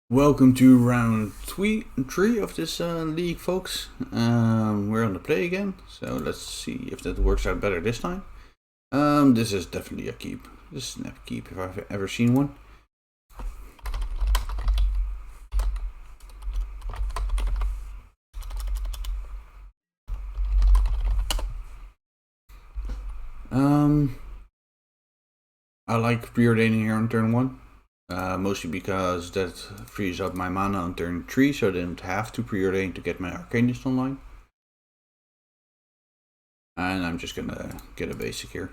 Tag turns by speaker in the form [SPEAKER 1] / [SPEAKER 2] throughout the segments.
[SPEAKER 1] Welcome to round three of this league, folks. We're on the play again, so let's see if that works out better this time. This is definitely a keep. This is a snap keep if I've ever seen one. I like preordaining here on turn 1. Mostly because that frees up my mana on turn 3, so I didn't have to preordain to get my Arcanist online. And I'm just gonna get a basic here.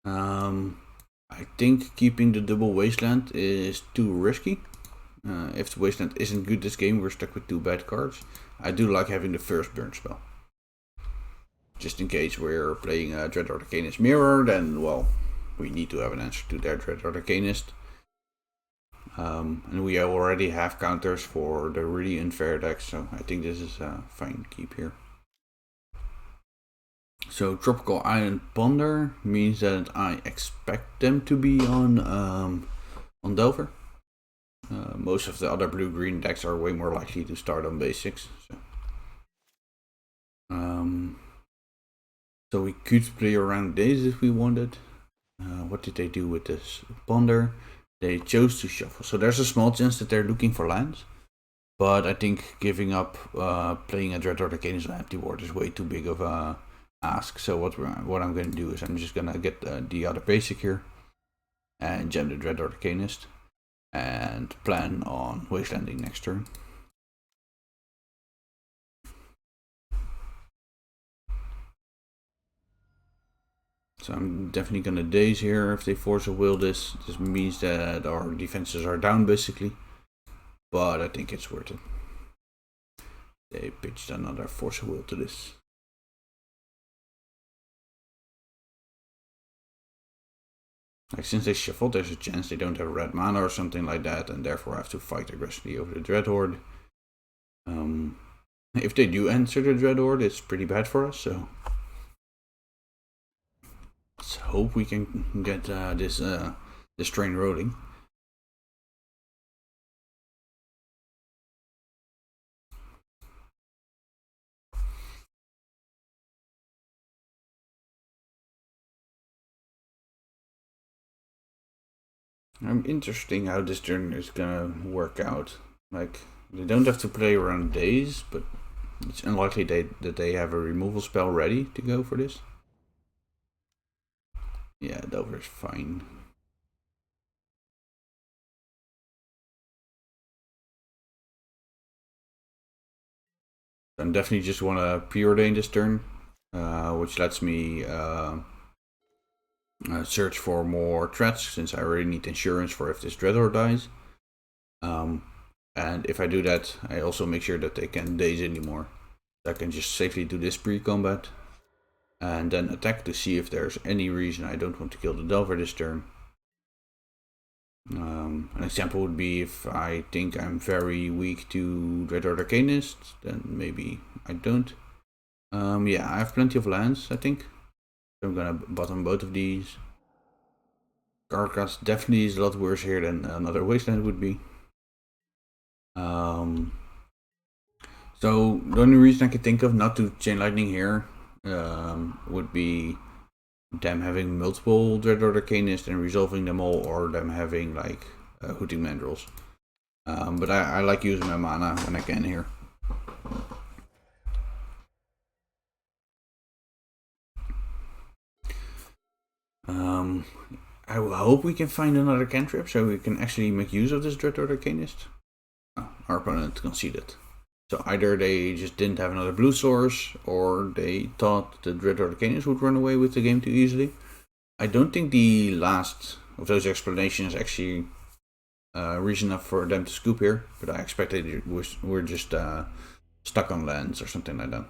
[SPEAKER 1] I think keeping the double Wasteland is too risky. If the Wasteland isn't good this game, we're stuck with 2 bad cards. I do like having the first burn spell. Just in case we're playing a Dreadhorde Arcanist Mirror, then, well, we need to have an answer to their Dreadhorde Arcanist. And we already have counters for the really unfair decks, so I think this is a fine keep here. So Tropical Island Ponder means that I expect them to be on Delver. Most of the other blue-green decks are way more likely to start on basics. So we could play around days if we wanted. What did they do with this Ponder? They chose to shuffle. So there's a small chance that they're looking for lands. But I think giving up playing a Dreadhorde Arcanist on empty board is way too big of a ask. So what I'm going to do is I'm just going to get the other basic here. And gem the Dreadhorde Arcanist. And plan on wastelanding next turn. So I'm definitely gonna daze here if they force a will this. This means that our defenses are down basically. But I think it's worth it. They pitched another force a will to this. Like since they shuffled, there's a chance they don't have red mana or something like that, and therefore have to fight aggressively over the Dreadhorde. If they do answer the Dreadhorde, it's pretty bad for us, so let's hope we can get this train rolling. I'm interesting how this turn is gonna work out. Like, they don't have to play around days, but it's unlikely that they have a removal spell ready to go for this. Yeah, Delver is fine. I definitely just want to preordain this turn, which lets me search for more threats, since I already need insurance for if this Dreadhorde dies. And if I do that, I also make sure that they can't daze anymore. So I can just safely do this pre-combat. And then attack to see if there's any reason I don't want to kill the Delver this turn. An example would be if I think I'm very weak to Dreadhorde Arcanist, then maybe I don't. Yeah, I have plenty of lands, I think. So I'm gonna bottom both of these. Carcass definitely is a lot worse here than another Wasteland would be. So the only reason I could think of not to Chain Lightning here would be them having multiple Dreadhorde Arcanists and resolving them all, or them having like Hooting Mandrills. But I like using my mana when I can here. I hope we can find another cantrip so we can actually make use of this Dreadhorde Arcanist. Our opponent conceded. So either they just didn't have another blue source, or they thought the Dreadhorde Arcanist would run away with the game too easily. I don't think the last of those explanations actually reason enough for them to scoop here, but I expected we're just stuck on lands or something like that.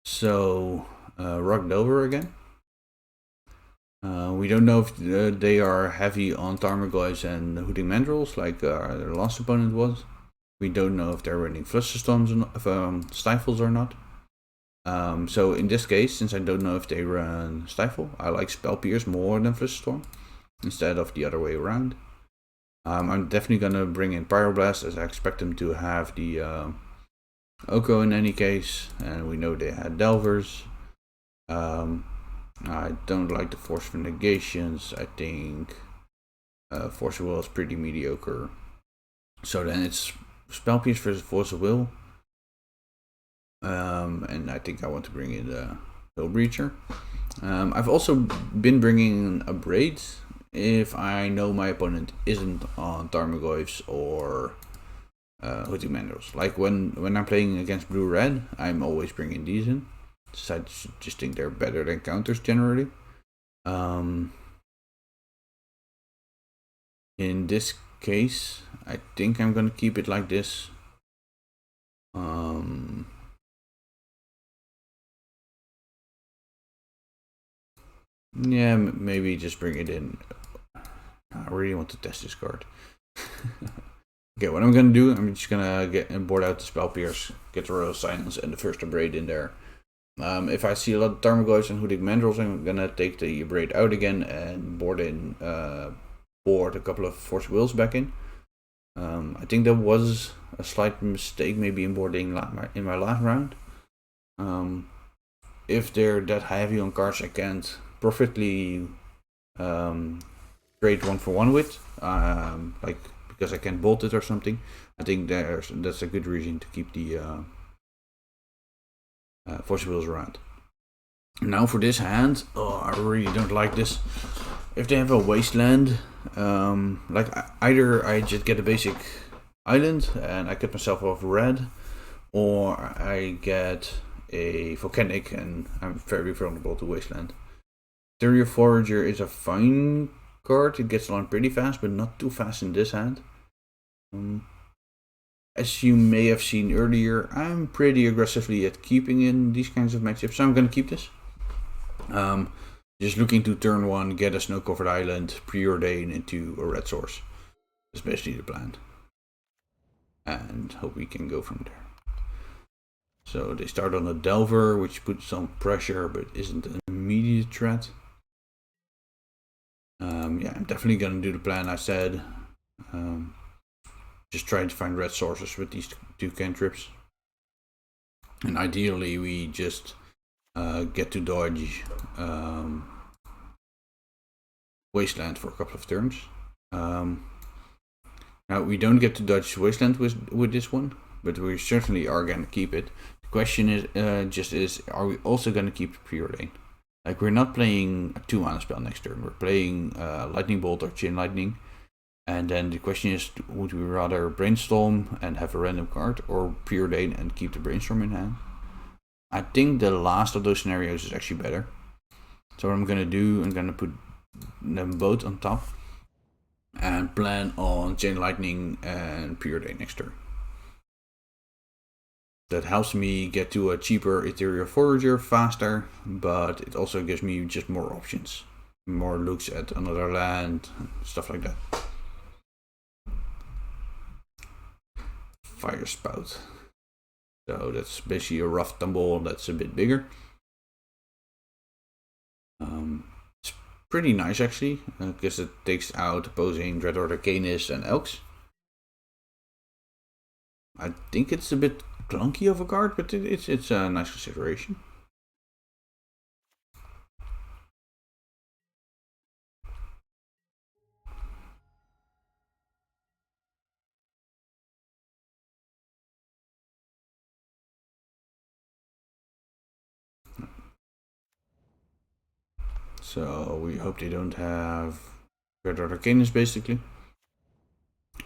[SPEAKER 1] So, Rock Delver again. We don't know if they are heavy on Tarmogoyfs and Hooting Mandrills like their last opponent was. We don't know if they're running Flusterstorms, Stifles or not. So in this case, since I don't know if they run Stifle, I like Spell Pierce more than Flusterstorm. instead of the other way around. I'm definitely gonna bring in Pyroblast, as I expect them to have the Oko in any case, and we know they had Delvers. I don't like the Force for Negations. I think Force of Will is pretty mediocre. So then it's Spell Pierce versus Force of Will. And I think I want to bring in the Hill Breacher. I've also been bringing a Braid if I know my opponent isn't on Tarmogoyfs or Hooting Mandrills. Like when I'm playing against Blue-Red, I'm always bringing these in. So I just think they're better than counters generally. In this case, I think I'm gonna keep it like this. Yeah, maybe just bring it in. I really want to test this card. Okay, what I'm gonna do, I'm just gonna board out the Spell Pierce, get the Royal Silence and the first Abrade in there. If I see a lot of Tarmogoyfs and Hooting Mandrills, I'm gonna take the Abrade out again and board a couple of Force Wills back in. I think there was a slight mistake maybe in boarding in my last round. If they're that heavy on cards, I can't perfectly trade 1-for-1 with, like because I can't bolt it or something. I think that's a good reason to keep the Force Wills around. Now for this hand, I really don't like this. If they have a Wasteland, like either I just get a basic island and I cut myself off red, or I get a Volcanic and I'm very vulnerable to Wasteland. Ethereal Forager is a fine card. It gets along pretty fast, but not too fast in this hand. As you may have seen earlier, I'm pretty aggressively at keeping in these kinds of matchups, so I'm going to keep this. Just looking to turn 1, get a snow-covered island, preordain into a red source. That's basically the plan. And hope we can go from there. So they start on a Delver, which puts some pressure, but isn't an immediate threat. Yeah, I'm definitely going to do the plan I said. Just trying to find red sources with these 2 cantrips. And ideally we just get to dodge Wasteland for a couple of turns. Now we don't get to dodge Wasteland with this one, but we certainly are going to keep it. The question is, are we also going to keep Preordain? Like, we're not playing a 2-mana spell next turn. We're playing Lightning Bolt or Chain Lightning. And then the question is, would we rather Brainstorm and have a random card, or Preordain and keep the Brainstorm in hand? I think the last of those scenarios is actually better. So what I'm going to do, I'm going to put them both on top and plan on Chain Lightning and Preordain next turn. That helps me get to a cheaper Ethereal Forager faster, but it also gives me just more options. More looks at another land, stuff like that. Fire Spout. So that's basically a rough tumble that's a bit bigger. It's pretty nice actually, because it takes out opposing Dreadhorde Arcanist and Elks. I think it's a bit clunky of a card, but it's a nice consideration. So we hope they don't have Dreadhorde Arcanist basically.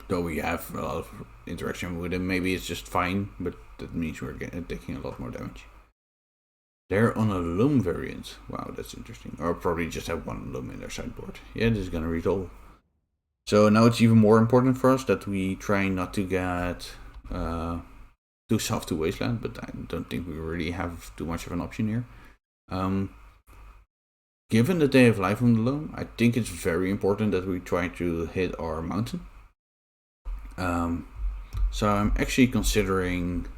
[SPEAKER 1] Though we have a lot of interaction with him, maybe it's just fine, but that means we're taking a lot more damage. They're on a Loam variant. Wow, that's interesting. Or probably just have 1 Loam in their sideboard. Yeah, this is gonna resolve. So now it's even more important for us that we try not to get too soft to Wasteland, but I don't think we really have too much of an option here. Given that they have life on the Loam, I think it's very important that we try to hit our mountain. So I'm actually considering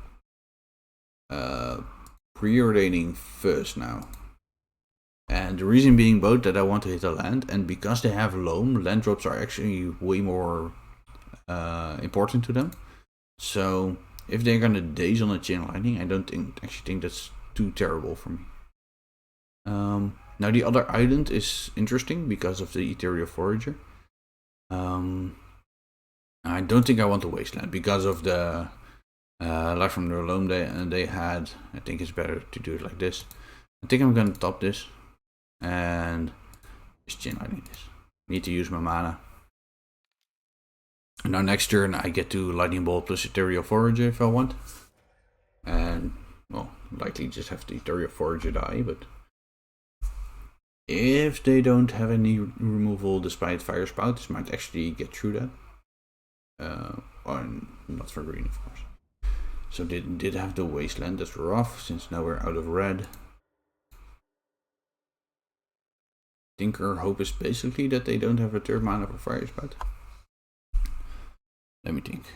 [SPEAKER 1] preordaining first now. And the reason being both that I want to hit a land, and because they have loam, land drops are actually way more important to them. So if they're gonna daze on a chain lightning, I don't actually think that's too terrible for me. Now the other island is interesting because of the Ethereal Forager. I don't think I want the Wasteland because of the life from the loam they had. I think it's better to do it like this. I think I'm gonna top this and just chain lightning this. Need to use my mana. And now next turn I get to Lightning Bolt plus Ethereal Forager if I want. And well, likely just have the Ethereal Forager die, but if they don't have any removal despite Fire Spout, this might actually get through that. Or not for green, of course. So they did have the Wasteland, that's rough, since now we're out of red. I think our hope is basically that they don't have a third mana for Fire Spout. Let me think.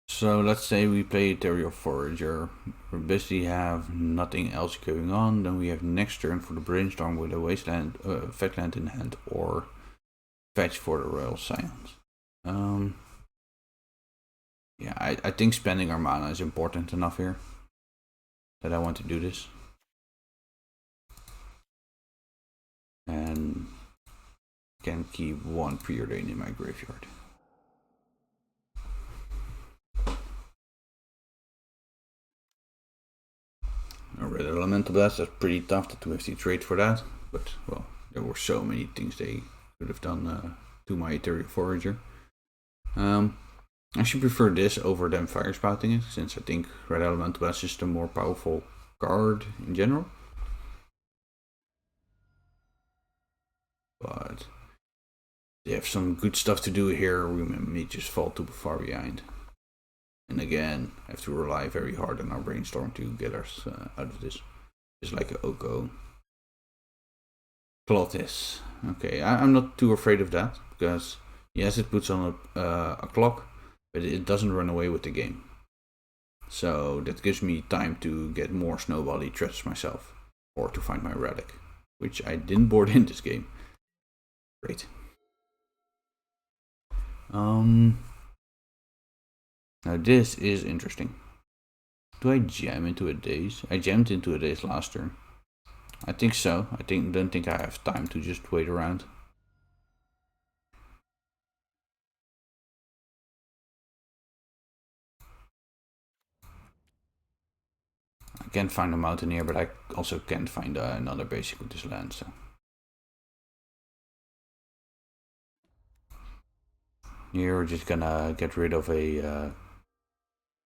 [SPEAKER 1] So let's say we play Ethereal Forager. We basically have nothing else going on. Then we have next turn for the Brainstorm with a Wasteland, Fetchland in hand, or Fetch for the Royal Scions. Yeah, I think spending our mana is important enough here that I want to do this. And can keep one preordained in my graveyard. A red elemental blast, that's pretty tough to 2FT trade for that, but well, there were so many things they could have done to my Ethereal Forager. I should prefer this over them Fire Spouting it, since I think red elemental blast is the more powerful card in general. But they have some good stuff to do here, we may just fall too far behind. And again, I have to rely very hard on our Brainstorm to get us out of this. Just like a Oko. Plottis. Okay, I'm not too afraid of that, because yes, it puts on a clock, but it doesn't run away with the game. So that gives me time to get more Snowbally threats myself, or to find my relic, which I didn't board in this game. Great. Now this is interesting. Do I jam into a daze? I jammed into a daze last turn. I think so. Don't think I have time to just wait around. I can't find a Mountaineer, but I also can't find another basic with this land, so. Here we're just gonna get rid of a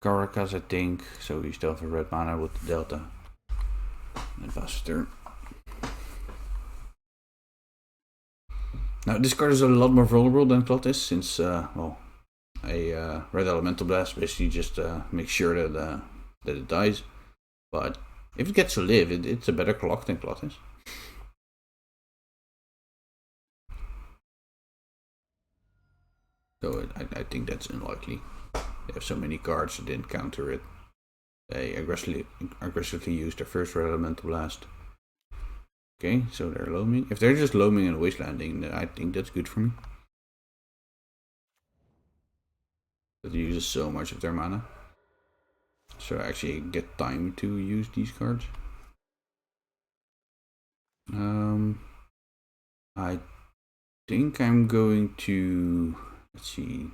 [SPEAKER 1] Caracas, I think, so we still have a red mana with the Delta. And pass turn. Now this card is a lot more vulnerable than Plottis, since well, a red elemental blast basically just makes sure that it dies. But if it gets to live, it's a better clock than Plottis. So I think that's unlikely. They have so many cards that didn't counter it. They aggressively used their first red elemental blast. Okay, so they're loaming. If they're just loaming and wastelanding, then I think that's good for me. But it uses so much of their mana. So I actually get time to use these cards. I think I'm going to, let's see,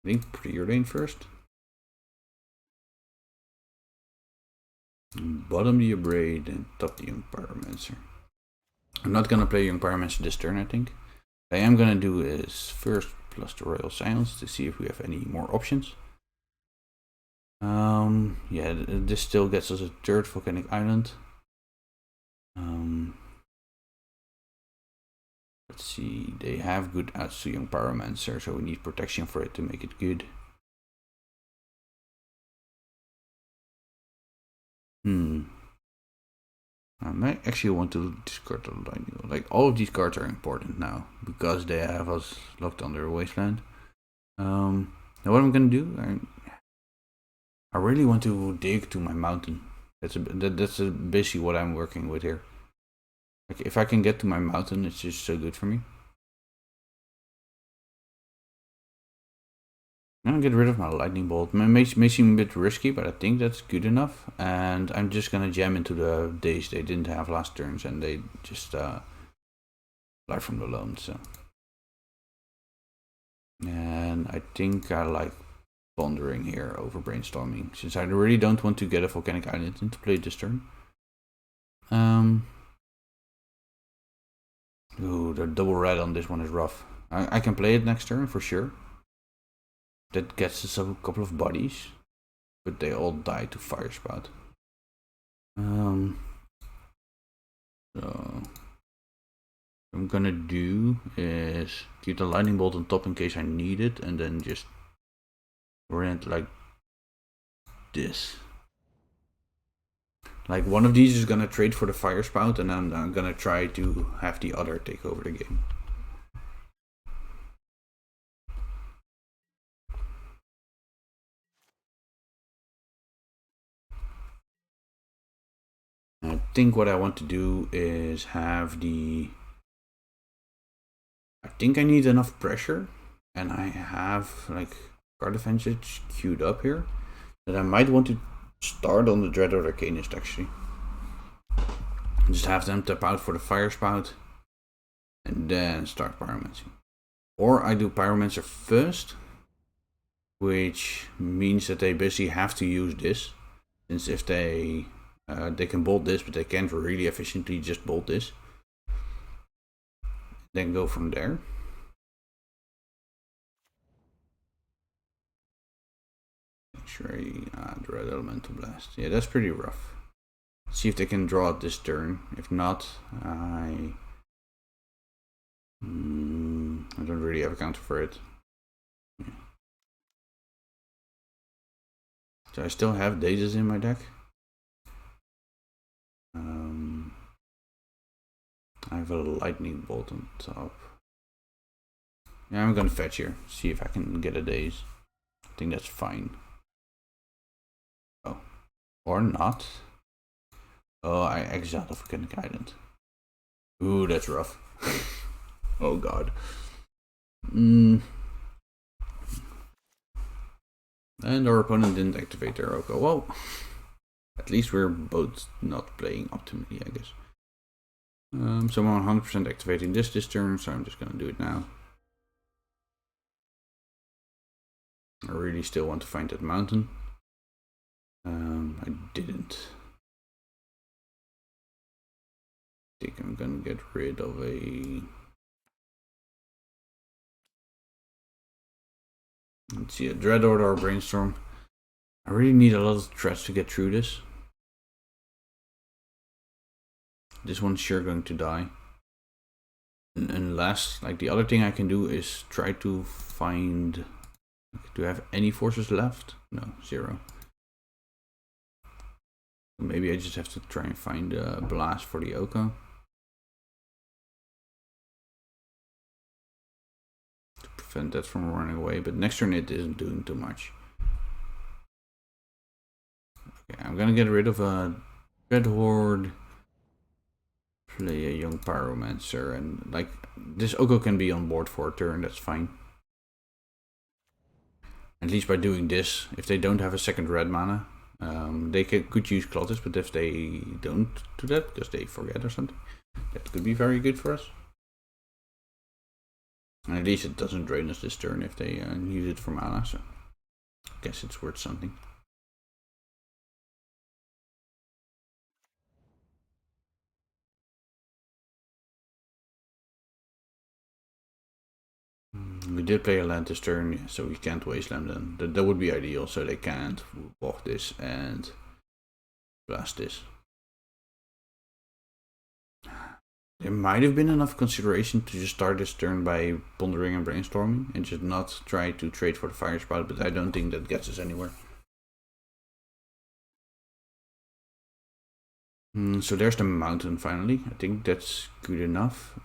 [SPEAKER 1] I think preordain first. Bottom the Abrade and top the Young Pyromancer. I'm not gonna play Young Pyromancer this turn, I think. What I am gonna do is first plus the Royal Silence to see if we have any more options. Yeah, this still gets us a third Volcanic Island. Let's see, they have good outs to Young Pyromancer, so we need protection for it to make it good. I might actually want to discard the lightning. Like, all of these cards are important now because they have us locked under a wasteland. Now what I'm gonna do, I really want to dig to my mountain. That's basically what I'm working with here. Like if I can get to my mountain, it's just so good for me. I'm gonna get rid of my lightning bolt. It may seem a bit risky, but I think that's good enough. And I'm just gonna jam into the days they didn't have last turns, and they just fly from the loan. So, and I think I like pondering here over brainstorming, since I really don't want to get a volcanic island into play this turn. Ooh, the double red on this one is rough. I can play it next turn for sure. That gets us a couple of bodies, but they all die to fire spout. So what I'm gonna do is keep the lightning bolt on top in case I need it, and then just orient like this. Like one of these is gonna trade for the fire spout, and then I'm gonna try to have the other take over the game. I think what I want to do is have the... I think I need enough pressure, and I have like card advantage queued up here, that I might want to start on the Dreaded Arcanist actually. Just have them tap out for the fire spout, and then start pyromancy. Or I do pyromancer first, which means that they basically have to use this, since if they can bolt this, but they can't really efficiently just bolt this. Then go from there. Make sure I Dread Elemental Blast. Yeah, that's pretty rough. See if they can draw it this turn. If not, I don't really have a counter for it. Yeah. So I still have Dazes in my deck. I have a lightning bolt on top. Yeah, I'm gonna fetch here. See if I can get a Daze. I think that's fine. Oh, or not. Oh, I exiled a volcanic island. Ooh, that's rough. Oh god. And our opponent didn't activate their Oko. Well, at least we're both not playing optimally, I guess. So I'm 100% activating this turn, so I'm just gonna do it now. I really still want to find that mountain. I didn't. I think I'm gonna get rid of a... Let's see, a Dread Order or Brainstorm. I really need a lot of threats to get through this. This one's sure going to die. Unless, like, the other thing I can do is try to find... Do I have any forces left? No, 0. Maybe I just have to try and find a blast for the Oko. To prevent that from running away, but next turn it isn't doing too much. Okay, I'm gonna get rid of a Red Horde, play a young Pyromancer, and like this Oko can be on board for a turn, that's fine. At least by doing this, if they don't have a second red mana, they could use Clotis, but if they don't do that, because they forget or something, that could be very good for us. And at least it doesn't drain us this turn if they use it for mana, so I guess it's worth something. We did play a land this turn, so we can't wasteland them. That would be ideal, so they can't walk this and blast this. There might have been enough consideration to just start this turn by pondering and brainstorming and just not try to trade for the fire spout, but I don't think that gets us anywhere. So there's the mountain finally. I think that's good enough.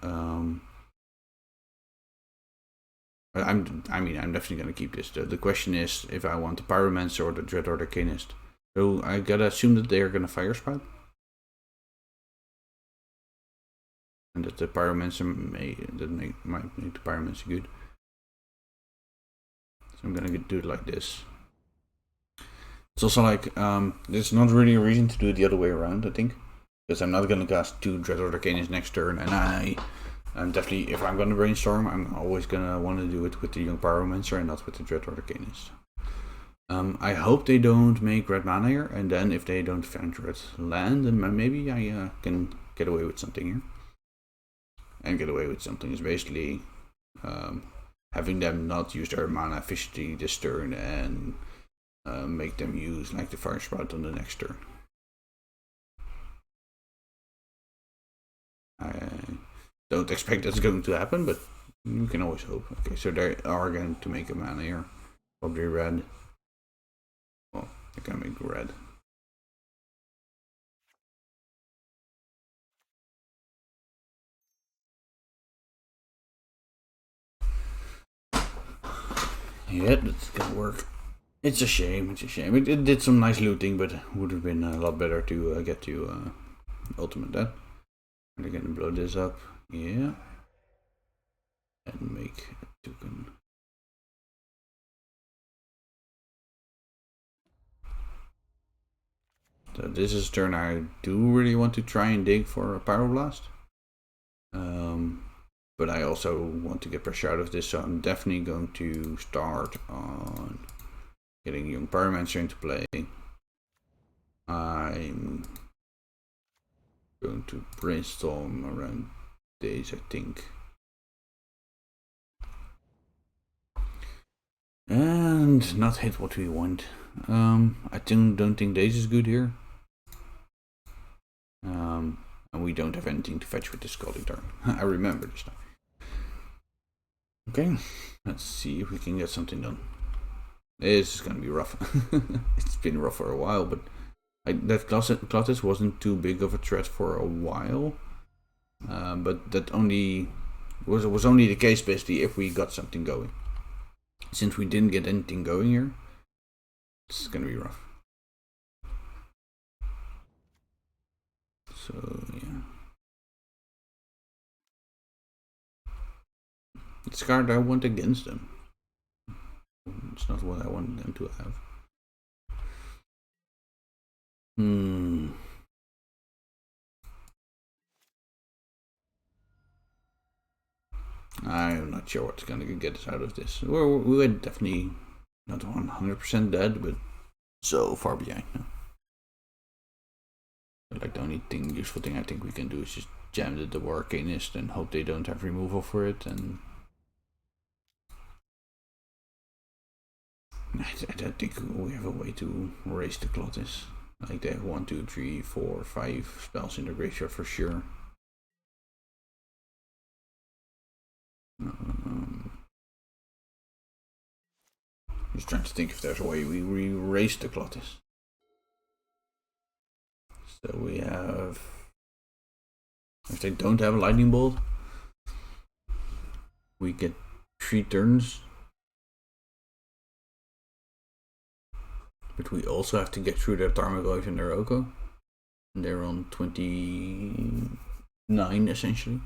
[SPEAKER 1] I mean, I'm definitely gonna keep this. The question is if I want the Pyromancer or the Dread or the Arcanist. So I gotta assume that they are gonna Fire Spout, and that the Pyromancer might make the Pyromancer good. So I'm gonna do it like this. It's also like there's not really a reason to do it the other way around. I think because I'm not gonna cast 2 Dread or Arcanist next turn, and I'm definitely, if I'm gonna brainstorm, I'm always gonna want to do it with the Young Pyromancer and not with the Dread or Arcanist. I hope they don't make red mana here, and then if they don't find red land, then maybe I can get away with something here. And get away with something is basically having them not use their mana efficiently this turn and make them use like the Fire Spout on the next turn. I don't expect that's going to happen, but you can always hope. Okay, so they are going to make a mana here. Probably red. Well, they're gonna make red. Yeah, that's gonna work. It's a shame. It's a shame. It did some nice looting, but would have been a lot better to get to ultimate that. They're gonna blow this up. Yeah. And make a token. So this is turn I do really want to try and dig for a Pyroblast. But I also want to get pressure out of this, so I'm definitely going to start on getting Young Pyromancer into play. I'm going to brainstorm around days, I think. And not hit what we want. I don't think days is good here. And we don't have anything to fetch with this Scalding Tarn. I remember this time. Okay, let's see if we can get something done. This is gonna be rough. It's been rough for a while, but that Glottis wasn't too big of a threat for a while. But that only was only the case basically if we got something going. Since we didn't get anything going here, it's gonna be rough. So yeah. It's a card I want against them. It's not what I want them to have. I'm not sure what's gonna get us out of this. We're definitely not 100% dead, but so far behind now. Like the only useful thing I think we can do is just jam the Arcanist and hope they don't have removal for it. And I don't think we have a way to raise the Glottis. Like they have 1, 2, 3, 4, 5 spells in the graveyard for sure. Just trying to think if there's a way we raise the Glottis. So we have, if they don't have a Lightning Bolt, we get 3 turns. But we also have to get through their Tarmogoyf and their Oko. And they're on 29 essentially.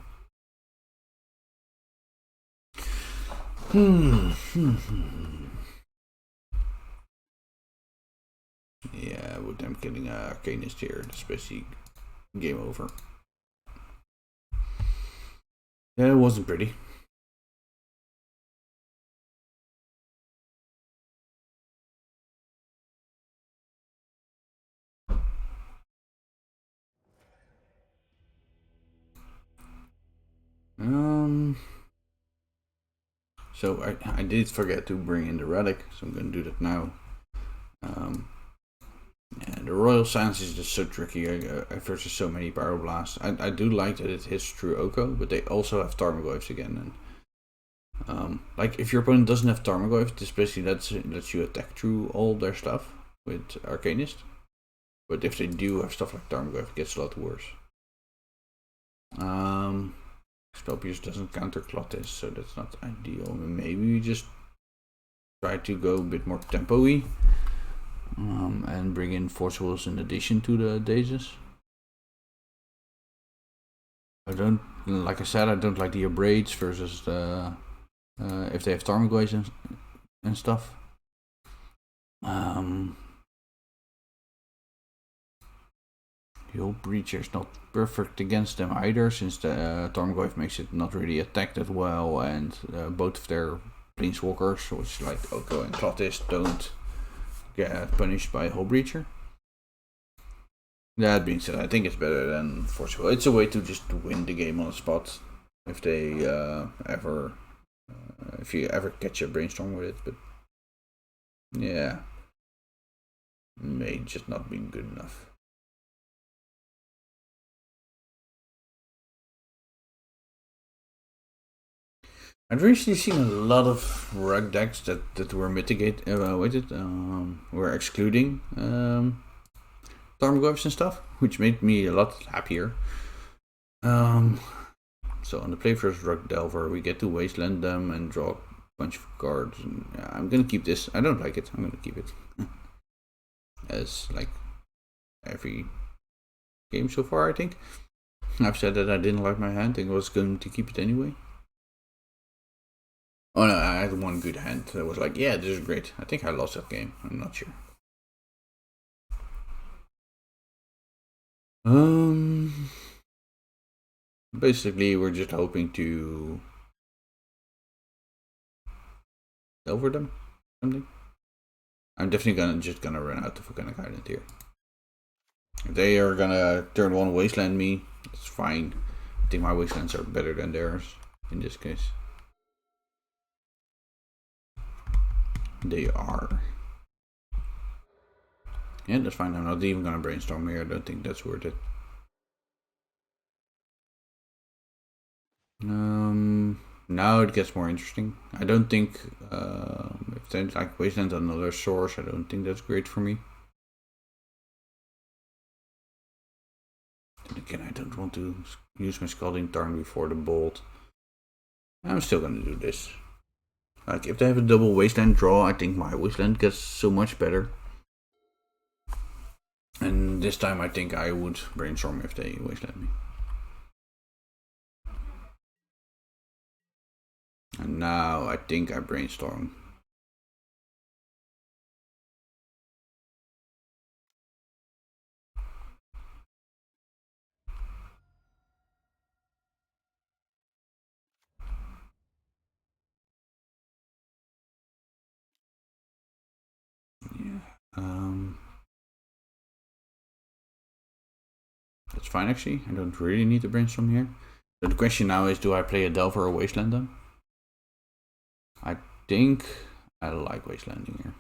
[SPEAKER 1] Yeah, with them killing Arcanist here, especially game over. Yeah, it wasn't pretty. So I did forget to bring in the relic, so I'm gonna do that now. Yeah, the Royal Sands is just so tricky versus so many Pyroblasts. I do like that it hits through Oko, but they also have Tarmogoyfs again. And like if your opponent doesn't have Tarmogoyf, this basically lets you attack through all their stuff with Arcanist. But if they do have stuff like Tarmogoyf, it gets a lot worse. Stopius doesn't counter Clotis, so that's not ideal. Maybe we just try to go a bit more tempo-y and bring in Force Wheels in addition to the Dazes. Like I said, I don't like the Abrades versus the if they have Tarmogoyfs and stuff. The Hull Breacher is not perfect against them either, since the Tarmogoyf makes it not really attack that well, and both of their Planeswalkers, which like Oko and Clotis, don't get punished by Hull Breacher. That being said, I think it's better than Force Wheel. It's a way to just win the game on the spot if they if you ever catch a Brainstorm with it, but yeah, may just not be good enough. I've recently seen a lot of rug decks that were were excluding Tarmogoyfs and stuff, which made me a lot happier. So on the play first Rug Delver, we get to wasteland them and draw a bunch of cards. And, I'm gonna keep this. I don't like it. I'm gonna keep it. As like every game so far, I think. I've said that I didn't like my hand and was going to keep it anyway. Oh no, I had one good hand that was like, yeah, this is great. I think I lost that game. I'm not sure. Basically, we're just hoping to over them something. I'm definitely gonna run out of Volcanic Island here. If they are gonna turn one wasteland me, it's fine. I think my wastelands are better than theirs in this case. They are. Yeah, that's fine. I'm not even gonna brainstorm here. I don't think that's worth it. Now it gets more interesting. I don't think if there's like Wasteland on another source, I don't think that's great for me. Then again, I don't want to use my Scalding Tarn before the Bolt. I'm still gonna do this. Like if they have a double Wasteland draw, I think my Wasteland gets so much better. And this time I think I would brainstorm if they Wasteland me. And now I think I brainstorm. Yeah. That's fine actually. I don't really need to brainstorm here. But the question now is, do I play a Delver or Wasteland then? I think I like Wastelanding here.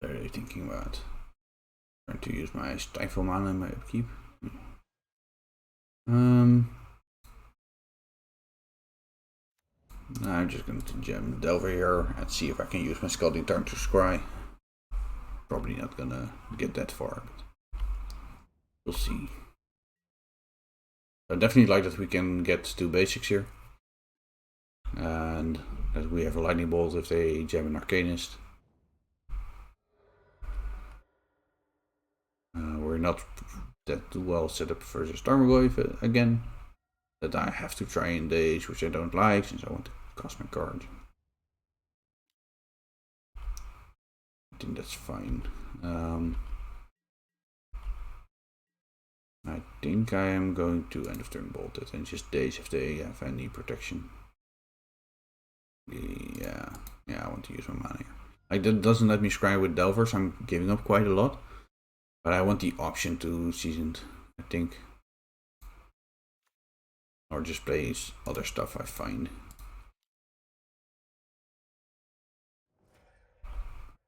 [SPEAKER 1] What are they thinking about? Trying to use my Stifle mana in my upkeep. I'm just going to gem Delver here and see if I can use my Scalding Tarn to scry. Probably not gonna get that far, but we'll see. I definitely like that we can get 2 basics here. And that we have a Lightning Bolt if they jam an Arcanist. We're not that well set up versus Tarmogoyf again. That I have to try and daze, which I don't like since I want to cast my card. I think that's fine. I think I am going to end of turn bolt it and just daze if they have any protection. Yeah, I want to use my mana here. Like that doesn't let me scry with Delver, so I'm giving up quite a lot. But I want the option to Seasoned. I think. Or just plays other stuff I find.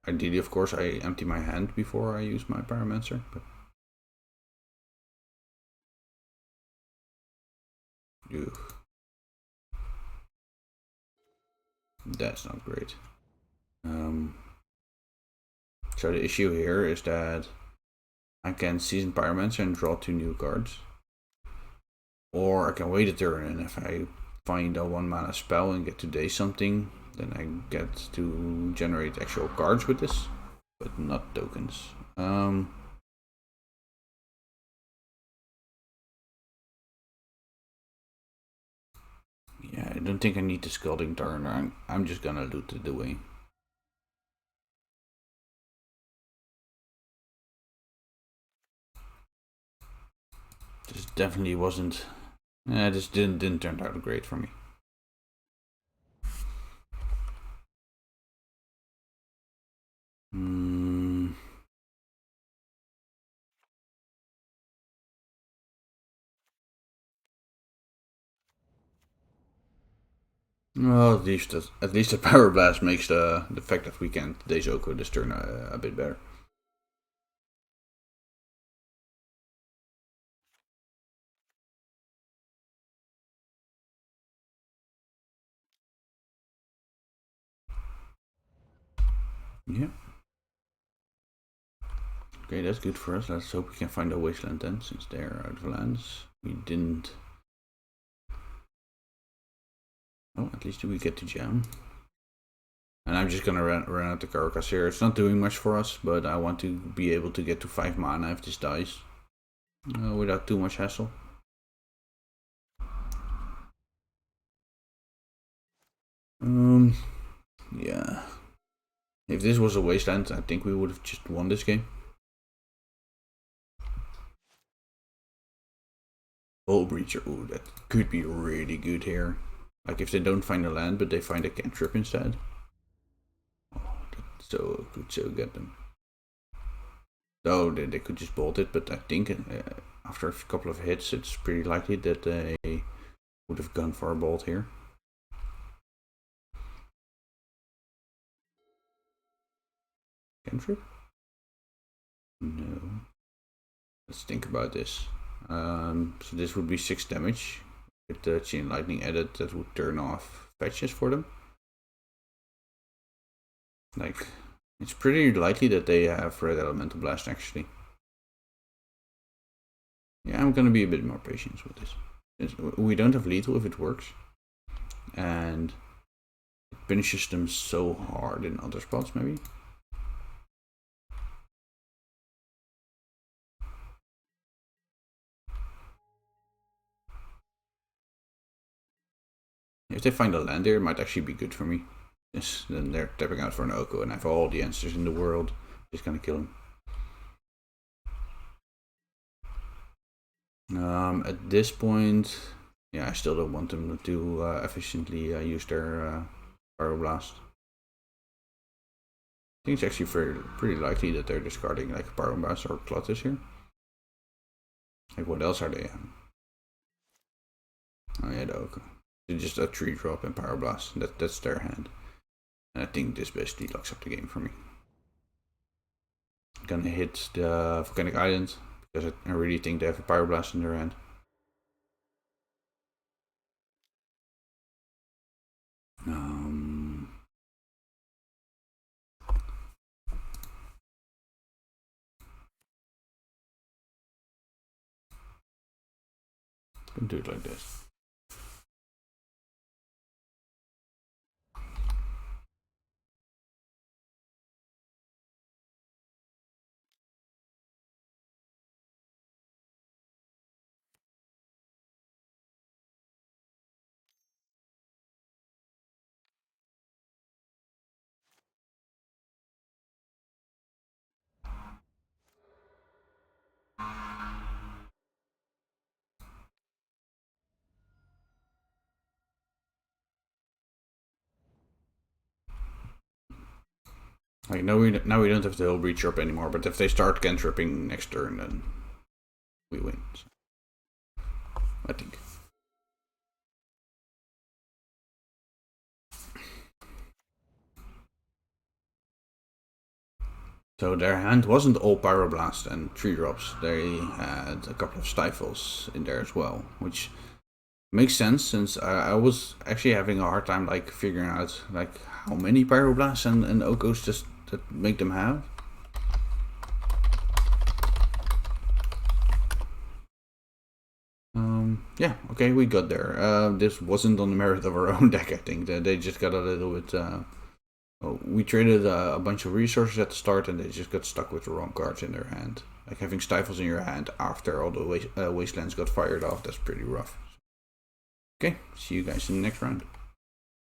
[SPEAKER 1] Ideally, of course, I empty my hand before I use my Pyromancer, but... Ew. That's not great. So the issue here is that I can Season Pyromancer and draw 2 new cards. Or I can wait a turn, and if I find a 1 mana spell and get to day something, then I get to generate actual cards with this, but not tokens. Yeah, I don't think I need the Scalding Tarn. I'm just gonna loot it away. This definitely wasn't... this didn't turn out great for me. Well, at least the Power Blast makes the fact that we can't Daisoko this turn a bit better. Yeah. Okay, that's good for us. Let's hope we can find a Wasteland then, since they're out of lands. We didn't. Oh, at least we get to jam. And I'm just gonna run out the Karakas here. It's not doing much for us, but I want to be able to get to 5 mana if this dies. Without too much hassle. Yeah. If this was a Wasteland, I think we would have just won this game. Hull Breacher, ooh, that could be really good here. Like if they don't find a land, but they find a cantrip instead. Oh, that's so could so get them. So they could just bolt it, but I think after a couple of hits, it's pretty likely that they would have gone for a bolt here. Cantrip? No. Let's think about this. So this would be 6 damage. With the Chain Lightning added, that would turn off fetches for them. Like, it's pretty likely that they have Red Elemental Blast actually. Yeah, I'm gonna be a bit more patient with this. We don't have lethal if it works. And it punishes them so hard in other spots maybe. If they find a land there, it might actually be good for me. Yes, then they're tapping out for an Oko and I have all the answers in the world. Just gonna kill him. At this point, yeah, I still don't want them to efficiently use their Pyroblast. I think it's actually pretty likely that they're discarding like a Pyroblast or Clotus here. Like what else are they? Oh yeah, the Oko. It's just a 3-drop and Pyroblast. That's their hand. And I think this basically locks up the game for me. I'm gonna hit the Volcanic Island because I really think they have a Pyroblast in their hand. Do it like this. Like now we don't have the Hull Breach up anymore, but if they start cantripping next turn, then we win. I think. So their hand wasn't all Pyroblast and 3-drops. They had a couple of Stifles in there as well, which makes sense since I was actually having a hard time like figuring out like how many Pyroblasts and Okos just that make them have. Yeah, okay, we got there. This wasn't on the merit of our own deck, I think. They just got a little bit. We traded a bunch of resources at the start, and they just got stuck with the wrong cards in their hand. Like having Stifles in your hand after all the wastelands got fired off, that's pretty rough. Okay, see you guys in the next round.